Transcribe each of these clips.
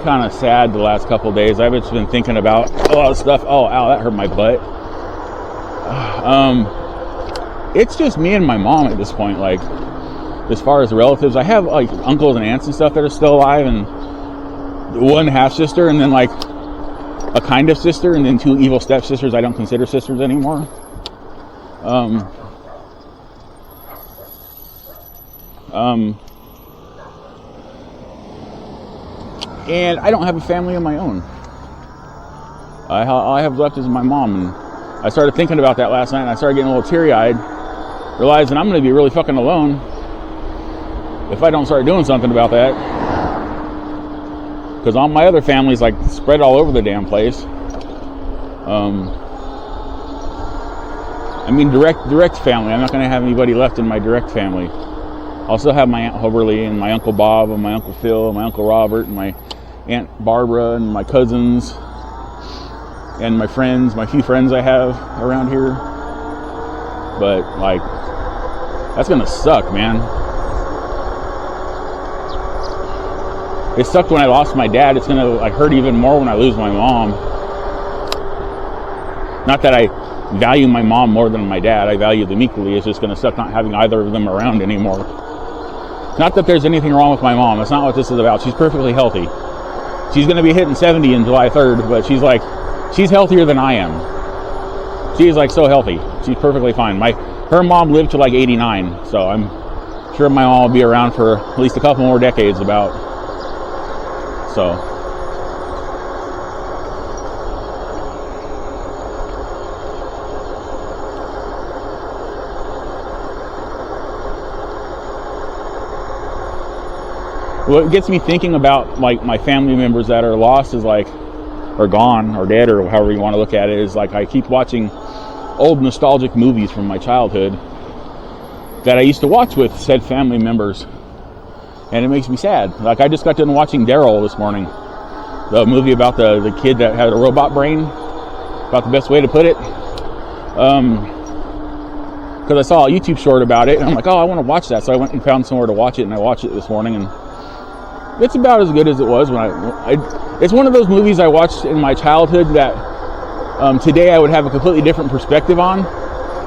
kind of sad the last couple of days. I've just been thinking about a lot of stuff. Oh, ow, that hurt my butt. It's just me and my mom at this point. Like, as far as relatives, I have like uncles and aunts and stuff that are still alive, and one half sister, and then like a kind of sister, and then 2 evil stepsisters I don't consider sisters anymore. And I don't have a family of my own. All I have left is my mom, and I started thinking about that last night, and I started getting a little teary-eyed, realizing I'm going to be really fucking alone if I don't start doing something about that. Because all my other family's like spread all over the damn place. I mean, direct family. I'm not going to have anybody left in my direct family. I'll still have my Aunt Hoberly and my Uncle Bob and my Uncle Phil and my Uncle Robert and my Aunt Barbara and my cousins and my friends, my few friends I have around here. But, like, that's going to suck, man. It sucked when I lost my dad. It's going to like hurt even more when I lose my mom. Not that I value my mom more than my dad. I value them equally. It's just going to suck not having either of them around anymore. Not that there's anything wrong with my mom. That's not what this is about. She's perfectly healthy. She's going to be hitting 70 in July 3rd, but she's healthier than I am. She is like so healthy. She's perfectly fine. Her mom lived to like 89, so I'm sure my mom will be around for at least a couple more decades about. So. What gets me thinking about like my family members that are lost is like, or gone, or dead, or however you want to look at it, is like I keep watching old nostalgic movies from my childhood that I used to watch with said family members, and it makes me sad. Like I just got done watching Daryl this morning, the movie about the kid that had a robot brain, about the best way to put it. Because I saw a YouTube short about it, and I'm like, oh, I want to watch that, so I went and found somewhere to watch it, and I watched it this morning, and it's about as good as it was when it's one of those movies I watched in my childhood that today I would have a completely different perspective on.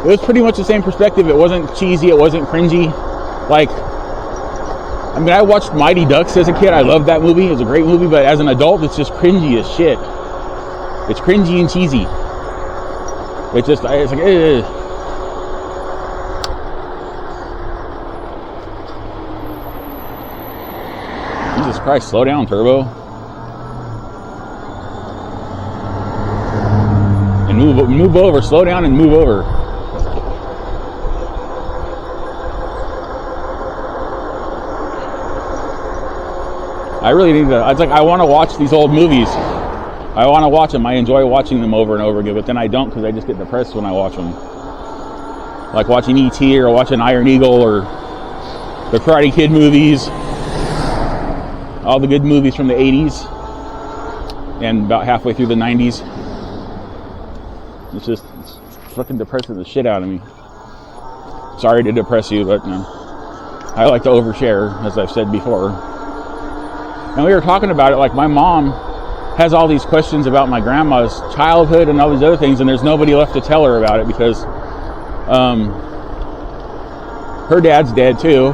It was pretty much the same perspective. It wasn't cheesy. It wasn't cringy. Like, I mean, I watched Mighty Ducks as a kid. I loved that movie. It was a great movie. But as an adult, it's just cringy as shit. It's cringy and cheesy. It's like, ugh. Jesus Christ, slow down, Turbo. And move over, slow down and move over. I really need to, I want to watch these old movies. I want to watch them. I enjoy watching them over and over again, but then I don't because I just get depressed when I watch them. Like watching E.T. or watching Iron Eagle or the Karate Kid movies. All the good movies from the 80s and about halfway through the 90s. It's fucking depressing the shit out of me. Sorry to depress you, but you know, I like to overshare, as I've said before. And we were talking about it, like my mom has all these questions about my grandma's childhood and all these other things, and there's nobody left to tell her about it because her dad's dead too.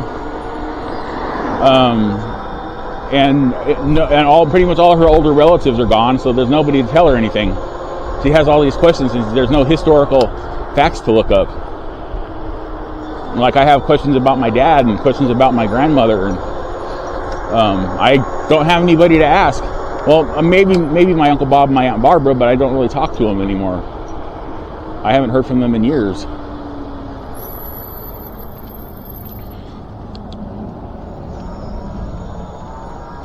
And pretty much all her older relatives are gone, so there's nobody to tell her anything. She has all these questions, and there's no historical facts to look up. Like I have questions about my dad and questions about my grandmother, and I don't have anybody to ask. Well, maybe my Uncle Bob and my Aunt Barbara, but I don't really talk to them anymore. I haven't heard from them in years.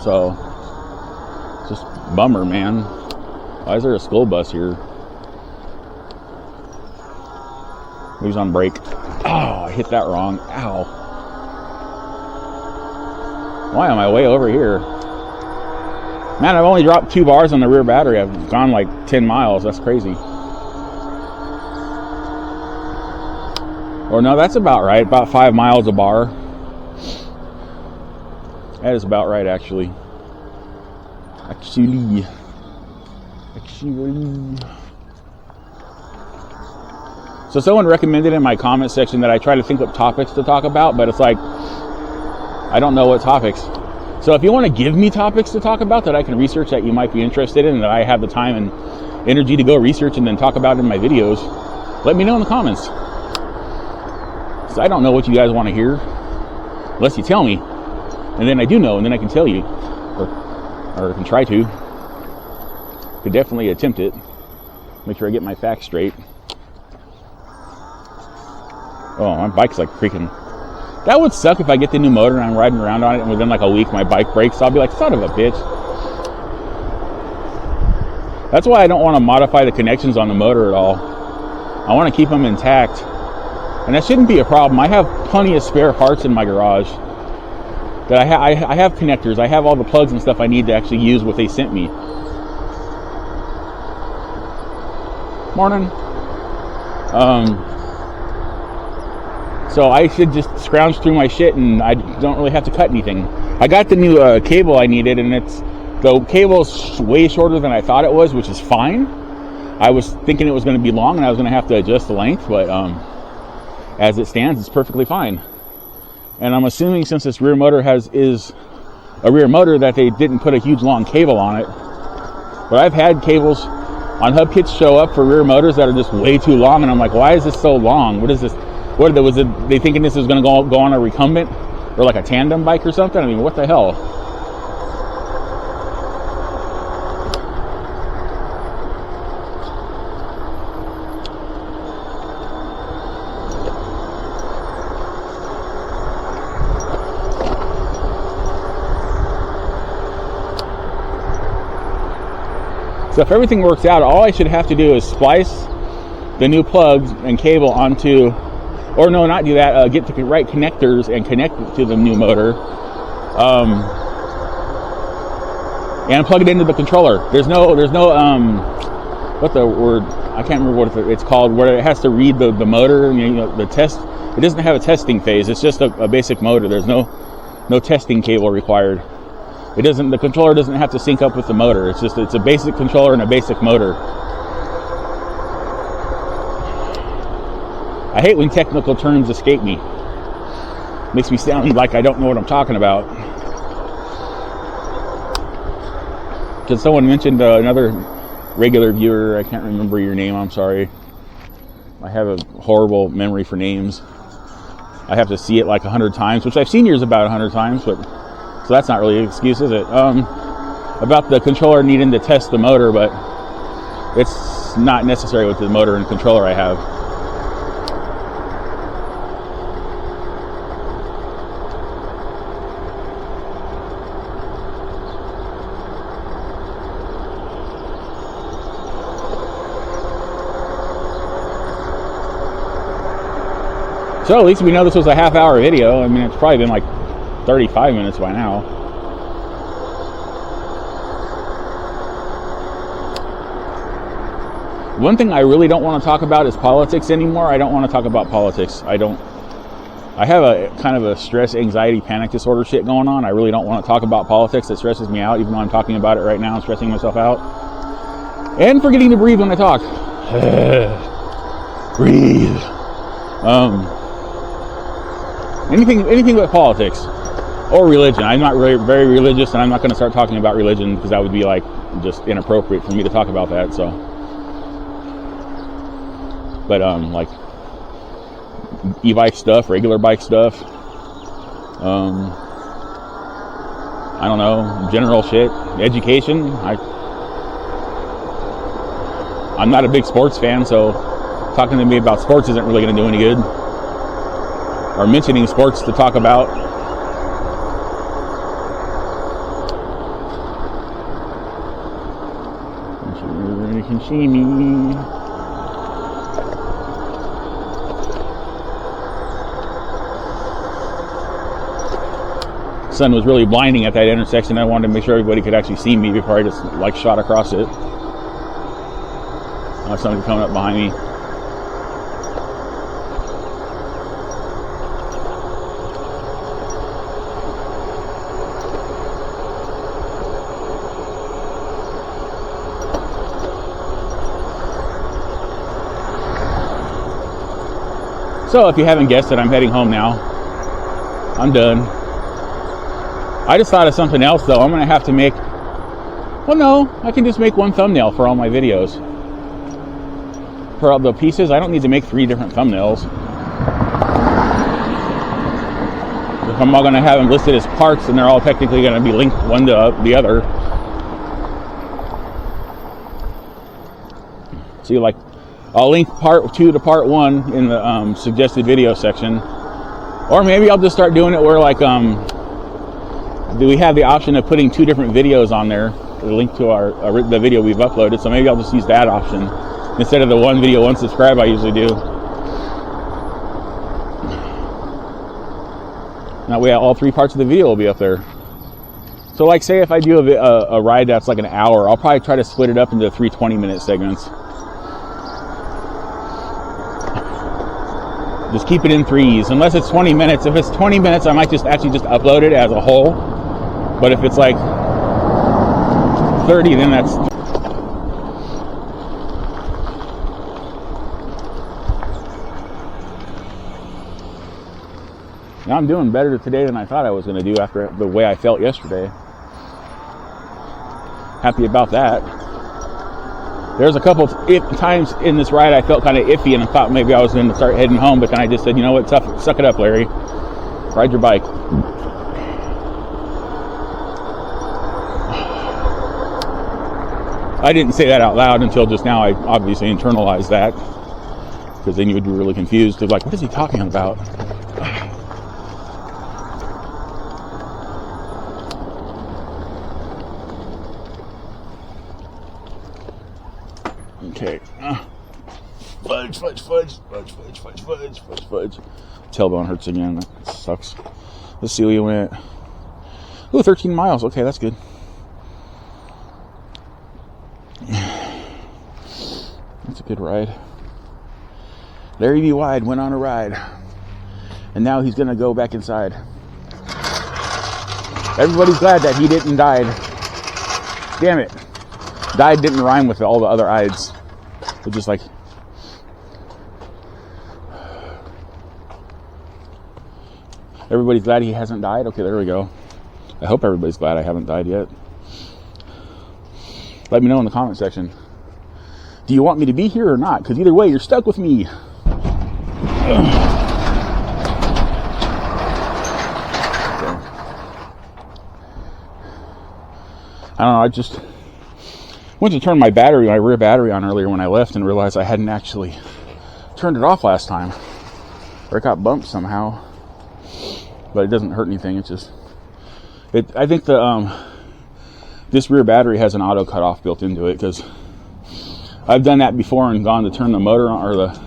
So, it's just a bummer, man. Why is there a school bus here? Who's on break? Oh, I hit that wrong. Ow. Why am I way over here? Man, I've only dropped 2 bars on the rear battery. I've gone like 10 miles. That's crazy. Or no, that's about right. About 5 miles a bar. That is about right, actually. Actually. So someone recommended in my comment section that I try to think of topics to talk about, but it's like, I don't know what topics. So if you want to give me topics to talk about that I can research that you might be interested in, that I have the time and energy to go research and then talk about in my videos, let me know in the comments. Because I don't know what you guys want to hear unless you tell me. And then I do know, and then I can tell you. Or I can try to. Could definitely attempt it. Make sure I get my facts straight. Oh, my bike's like freaking... That would suck if I get the new motor and I'm riding around on it and within like a week my bike breaks. I'll be like, son of a bitch. That's why I don't want to modify the connections on the motor at all. I want to keep them intact. And that shouldn't be a problem. I have plenty of spare parts in my garage. That I have connectors. I have all the plugs and stuff I need to actually use what they sent me. Morning. So I should just scrounge through my shit and I don't really have to cut anything. I got the new cable I needed, and the cable's way shorter than I thought it was, which is fine. I was thinking it was going to be long and I was going to have to adjust the length, but as it stands, it's perfectly fine. And I'm assuming since this rear motor is a rear motor that they didn't put a huge long cable on it. But I've had cables on hub kits show up for rear motors that are just way too long, and I'm like, why is this so long? What is this? Was it they thinking this is going to go on a recumbent or like a tandem bike or something? I mean, what the hell? So if everything works out, all I should have to do is splice the new plugs and cable onto, or no, not do that, get the right connectors and connect it to the new motor, and plug it into the controller. There's no, what the word, I can't remember what it's called, where it has to read the motor, you know, the test. It doesn't have a testing phase. It's just a basic motor. There's no testing cable required. The controller doesn't have to sync up with the motor. It's a basic controller and a basic motor. I hate when technical terms escape me. Makes me sound like I don't know what I'm talking about. Because someone mentioned another regular viewer, I can't remember your name, I'm sorry. I have a horrible memory for names. I have to see it like 100 times, which I've seen yours about 100 times, but so that's not really an excuse, is it? About the controller needing to test the motor, but it's not necessary with the motor and controller I have. So at least we know this was a half-hour video. I mean, it's probably been like 35 minutes by now. One thing I really don't want to talk about is politics anymore. I don't want to talk about politics. I have a kind of a stress, anxiety, panic disorder shit going on. I really don't want to talk about politics. It stresses me out, even though I'm talking about it right now and stressing myself out. And forgetting to breathe when I talk. Breathe. Anything but politics. Or religion. I'm not really very religious, and I'm not going to start talking about religion because that would be like just inappropriate for me to talk about that. So, but like e-bike stuff, regular bike stuff. I don't know, general shit, education. I'm not a big sports fan, so talking to me about sports isn't really going to do any good. Or mentioning sports to talk about. You can see me. Sun was really blinding at that intersection. I wanted to make sure everybody could actually see me before I just like shot across it. Somebody coming up behind me. So if you haven't guessed it, I'm heading home now. I'm done. I just thought of something else though. I'm gonna have to make, well no, I can just make one thumbnail for all my videos. For all the pieces, I don't need to make 3 different thumbnails. If I'm all gonna have them listed as parts, and they're all technically gonna be linked one to the other. See, like, I'll link part 2 to part 1 in the suggested video section. Or maybe I'll just start doing it where, like, we have the option of putting 2 different videos on there, the link to the video we've uploaded. So maybe I'll just use that option instead of the 1 video, 1 subscribe I usually do. That way all 3 parts of the video will be up there. So like, say if I do a ride that's like an hour, I'll probably try to split it up into 3 20-minute segments. Just keep it in 3s, unless it's 20 minutes. If it's 20 minutes, I might just upload it as a whole. But if it's like 30, then that's... Now I'm doing better today than I thought I was going to do after the way I felt yesterday. Happy about that. There's a couple times in this ride I felt kind of iffy and I thought maybe I was going to start heading home, but then I just said, you know what, suck it up, Larry. Ride your bike. I didn't say that out loud until just now. I obviously internalized that, because then you would be really confused. Like, what is he talking about? Okay. Fudge. Tailbone hurts again. That sucks. Let's see where you went. Ooh, 13 miles. Okay, that's good. That's a good ride. Larry B. Wide went on a ride. And now he's going to go back inside. Everybody's glad that he didn't die. Damn it. Died didn't rhyme with all the other ides. It's just like... Everybody's glad he hasn't died? Okay, there we go. I hope everybody's glad I haven't died yet. Let me know in the comment section. Do you want me to be here or not? Because either way, you're stuck with me. I don't know, I just went to turn my rear battery on earlier when I left and realized I hadn't actually turned it off last time. Or it got bumped somehow. But it doesn't hurt anything, it's just... I think this rear battery has an auto cutoff built into it, because I've done that before and gone to turn the motor on, or the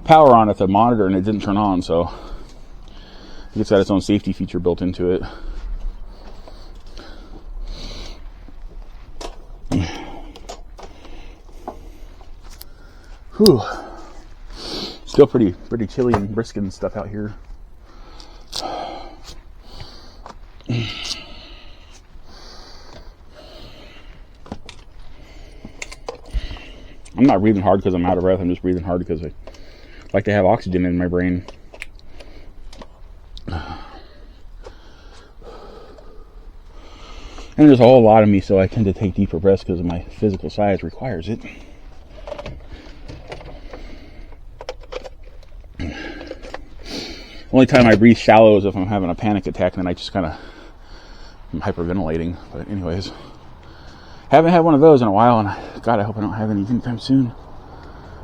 power on at the monitor, and it didn't turn on, so I think it's got its own safety feature built into it. Whew. Still pretty chilly and brisk and stuff out here. I'm not breathing hard because I'm out of breath. I'm just breathing hard because I like to have oxygen in my brain. And there's a whole lot of me, so I tend to take deeper breaths because my physical size requires it. Only time I breathe shallow is if I'm having a panic attack, and then I just kind of am hyperventilating. But anyways, haven't had one of those in a while, and God, I hope I don't have any anytime soon.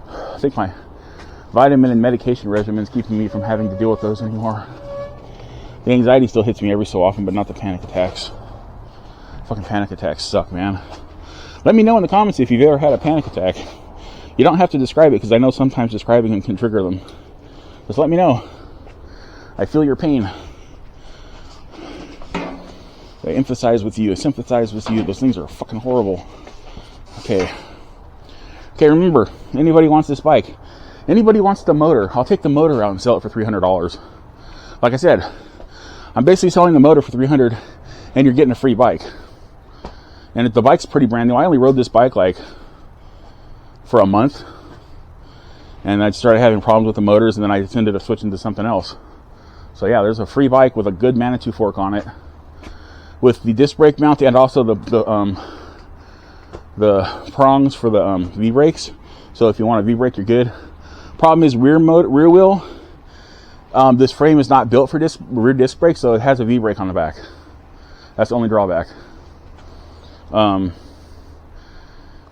I think my vitamin and medication regimen is keeping me from having to deal with those anymore. The anxiety still hits me every so often, but not the panic attacks. Fucking panic attacks suck, man. Let me know in the comments if you've ever had a panic attack. You don't have to describe it, because I know sometimes describing them can trigger them. Just let me know. I feel your pain. I empathize with you. I sympathize with you. Those things are fucking horrible. Okay, remember, anybody wants this bike, anybody wants the motor, I'll take the motor out and sell it for $300. Like I said, I'm basically selling the motor for $300, and you're getting a free bike. And the bike's pretty brand new. I only rode this bike like for a month, and I started having problems with the motors, and then I ended up switching to something else. So yeah, there's a free bike with a good Manitou fork on it, with the disc brake mount and also the prongs for the V-brakes. So if you want a V-brake, you're good. Problem is rear wheel. This frame is not built for rear disc brakes, so it has a V-brake on the back. That's the only drawback. But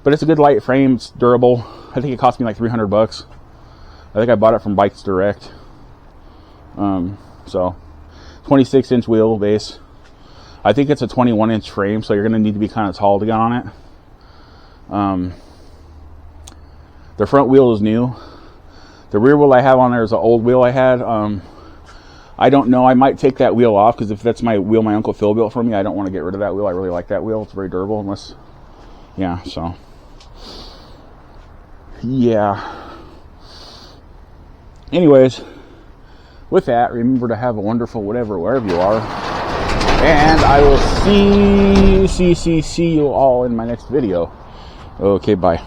it's a good light frame. It's durable. I think it cost me like $300. I think I bought it from Bikes Direct. So 26-inch wheelbase. I think it's a 21-inch frame, so you're going to need to be kind of tall to get on it. The front wheel is new. The rear wheel I have on there is an old wheel I had. I don't know. I might take that wheel off, because if that's my wheel my Uncle Phil built for me, I don't want to get rid of that wheel. I really like that wheel. It's very durable, unless, yeah, so. Yeah. Anyways, with that, remember to have a wonderful whatever, wherever you are. And I will see you all in my next video. Okay, bye.